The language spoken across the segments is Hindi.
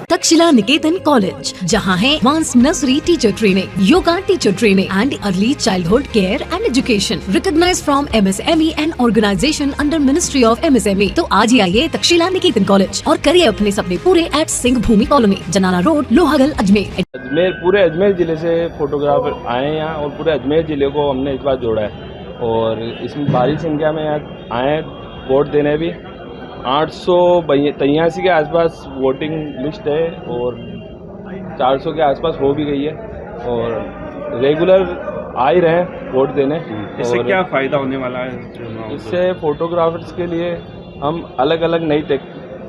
तक्षशिला निकेतन कॉलेज, जहां है advance nursery teacher training, yoga teacher training and early childhood care and education, recognised from MSME and organisation under ministry of MSME। तो आज ही आइए तक्षशिला निकेतन कॉलेज और करिए अपने सपने पूरे एट सिंह भूमि कॉलोनी, जनाना रोड, लोहागल, अजमेर। पूरे अजमेर जिले से फोटोग्राफर आए हैं यहाँ और पूरे अजमेर जिले को हमने इस बार जोड़ा है और इसमें भारी संख्या में यहाँ आए वोट देने भी। 883 के आसपास वोटिंग लिस्ट है और 400 के आसपास हो भी गई है और रेगुलर आ ही रहे हैं वोट देने। इससे क्या फ़ायदा होने वाला है? इससे फोटोग्राफर्स के लिए हम अलग अलग नई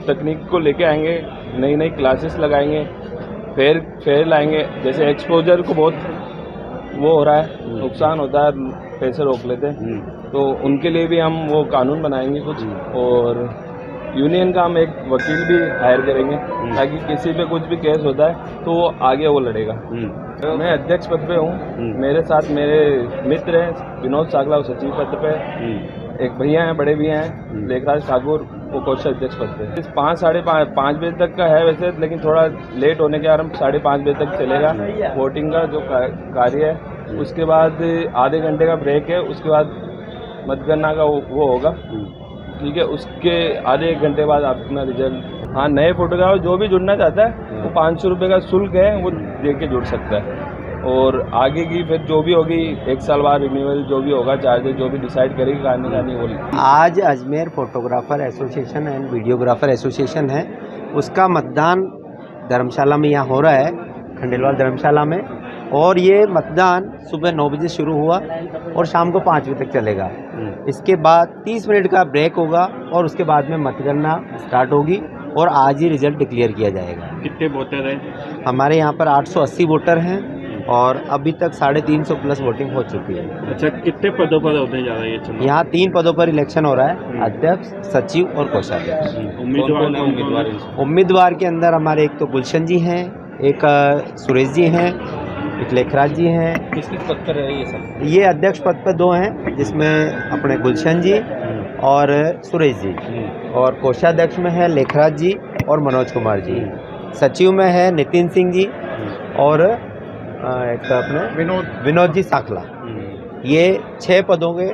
तकनीक को लेके आएंगे, नई नई क्लासेस लगाएंगे, फेयर लाएंगे। जैसे एक्सपोजर को बहुत वो हो रहा है, नुकसान होता है, पैसे रोक लेते हैं, तो उनके लिए भी हम वो कानून बनाएंगे कुछ। और यूनियन का हम एक वकील भी हायर करेंगे ताकि किसी पे कुछ भी केस होता है तो वो आगे वो लड़ेगा। मैं अध्यक्ष पद पे हूँ, मेरे साथ मेरे मित्र हैं विनोद सागला सचिव पद पे, एक भैया हैं, बड़े भैया हैं लेखराज ठाकुर, वो कोषाध्यक्ष पद पे। 5 साढ़े 5 बजे तक का है वैसे, लेकिन थोड़ा लेट होने के कारण 5:30 बजे तक चलेगा वोटिंग का जो कार्य है। उसके बाद आधे घंटे का ब्रेक है, उसके बाद मतगणना का वो होगा, ठीक है। उसके आधे 1 घंटे बाद अपना रिजल्ट। हाँ, नए फोटोग्राफर जो भी जुड़ना चाहता है वो 500 रुपये का शुल्क है, वो दे के जुड़ सकता है। और आगे की फिर जो भी होगी 1 साल बाद रिन्यूअल जो भी होगा, चार्जेस जो भी डिसाइड करेगी गाने का नहीं वो। आज Ajmer photographer association and videographer association है, उसका मतदान धर्मशाला में यहाँ हो रहा है, खंडेलवाल धर्मशाला में। और ये मतदान सुबह 9 बजे शुरू हुआ और शाम को 5 बजे तक चलेगा। इसके बाद 30 मिनट का ब्रेक होगा और उसके बाद में मतगणना स्टार्ट होगी और आज ही रिजल्ट डिक्लेयर किया जाएगा। कितने वोटर हैं? हमारे यहाँ पर 880 वोटर हैं और अभी तक 350 प्लस वोटिंग हो चुकी है। अच्छा, कितने पदों पर होने जा रहा है ये चुनाव? यहाँ 3 पदों पर इलेक्शन हो रहा है, अध्यक्ष, सचिव और कोषाध्यक्ष। उम्मीदवार के अंदर हमारे एक तो गुलशन जी हैं, एक सुरेश जी हैं, एक लेखराज जी हैं। किस पद पर है ये सब? ये अध्यक्ष पद पर 2 हैं, जिसमें अपने गुलशन जी और सुरेश जी, और कोषाध्यक्ष में है लेखराज जी और मनोज कुमार जी। सचिव में है नितिन सिंह जी और एक अपने विनोद जी साखला। ये 6 पदों के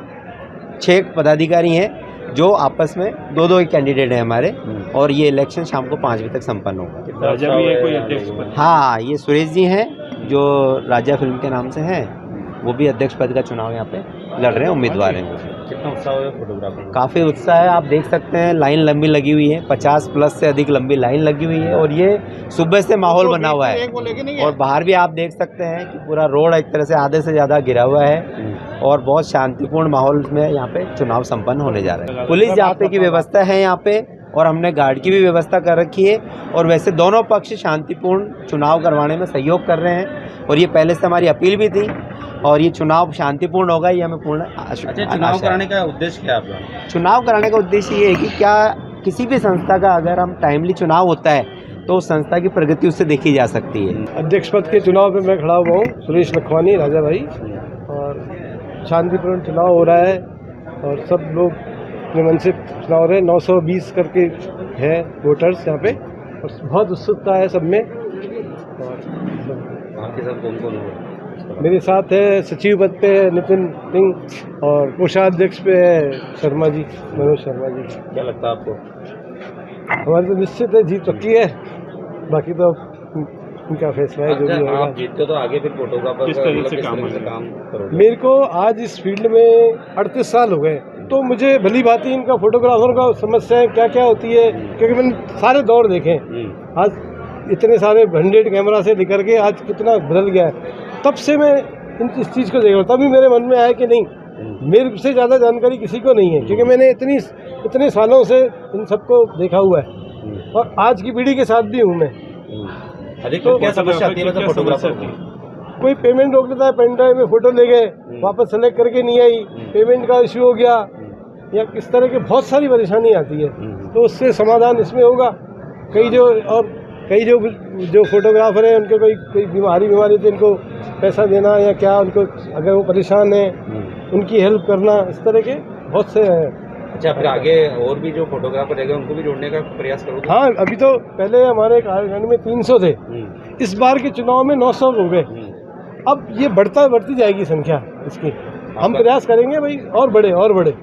6 पदाधिकारी हैं जो आपस में 2-2 ही कैंडिडेट हैं हमारे, और ये इलेक्शन शाम को 5 बजे तक संपन्न होगा। राजा भी है कोई अध्यक्ष पद? हाँ, ये सुरेश जी हैं जो राजा फिल्म के नाम से हैं, वो भी अध्यक्ष पद का चुनाव यहाँ पे लड़ रहे हैं, उम्मीदवार हैं। कितना उत्साह है फोटोग्राफर? काफ़ी उत्साह है, आप देख सकते हैं लाइन लंबी लगी हुई है, 50 प्लस से अधिक लंबी लाइन लगी हुई है और ये सुबह से माहौल बना हुआ है। और बाहर भी आप देख सकते हैं कि पूरा रोड एक तरह से आधे से ज़्यादा गिरा हुआ है और बहुत शांतिपूर्ण माहौल में यहाँ पे चुनाव संपन्न होने जा रहा है। पुलिस जाब्ते की व्यवस्था है यहाँ पे और हमने गार्ड की भी व्यवस्था कर रखी है। और वैसे दोनों पक्ष शांतिपूर्ण चुनाव करवाने में सहयोग कर रहे हैं और ये पहले से हमारी अपील भी थी और ये चुनाव शांतिपूर्ण होगा, ये हमें पूर्ण अच्छा, चुनाव कराने का उद्देश्य क्या है आपका? चुनाव कराने का उद्देश्य ये है कि क्या किसी भी संस्था का अगर हम टाइमली चुनाव होता है तो उस संस्था की प्रगति उससे देखी जा सकती है। अध्यक्ष पद के चुनाव पे मैं खड़ा हुआ हूँ, सुरेश लखवानी, राजा भाई, और शांतिपूर्ण चुनाव हो रहा है और सब लोग अपने मन से चुनाव हो रहे हैं। 920 करके है वोटर्स यहाँ पे और बहुत उत्सुकता है सब में। आपके साथ कौन कौन है? मेरे साथ है सचिव पद पे नितिन सिंह और कोषाध्यक्ष पे है शर्मा जी, मनोज शर्मा जी। क्या लगता है आपको? हमारी तो निश्चित है जीत पक्की है, बाकी तो उनका फैसला है जो भी होगा। आप जीतते तो आगे फिर फोटोग्राफर किस तरह से काम करोगे? मेरे को आज इस फील्ड में 38 साल हो गए, तो मुझे भली भांति इनका फोटोग्राफर का समस्याएं क्या क्या होती है, क्योंकि मैंने सारे दौर देखे। आज इतने सारे 100 कैमरा से लेकर के आज कितना बदल गया है, तब से मैं इस चीज़ को देख रहा हूँ। तभी मेरे मन में आया कि नहीं, मेरे से ज़्यादा जानकारी किसी को नहीं है, क्योंकि मैंने इतने सालों से इन सबको देखा हुआ है और आज की पीढ़ी के साथ भी हूँ मैं। तो क्या समस्या आती है फोटोग्राफर की? कोई पेमेंट रोक देता है, पेन ड्राइव में फ़ोटो ले गए, वापस सेलेक्ट करके नहीं आई, पेमेंट का इश्यू हो गया, या किस तरह की बहुत सारी परेशानी आती है। तो उससे समाधान इसमें होगा। कई जो फोटोग्राफर हैं उनके कोई बीमारी तो इनको पैसा देना या क्या उनको, अगर वो परेशान है उनकी हेल्प करना, इस तरह के बहुत से हैं। अच्छा, फिर आगे और भी जो फोटोग्राफर रहेगा उनको भी जोड़ने का प्रयास करोगे? हाँ, अभी तो पहले हमारे कार्यकारिणी में 300 थे, इस बार के चुनाव में 900 हो गए। अब ये बढ़ती जाएगी संख्या इसकी, हम प्रयास करेंगे भाई और बढ़े और बढ़े।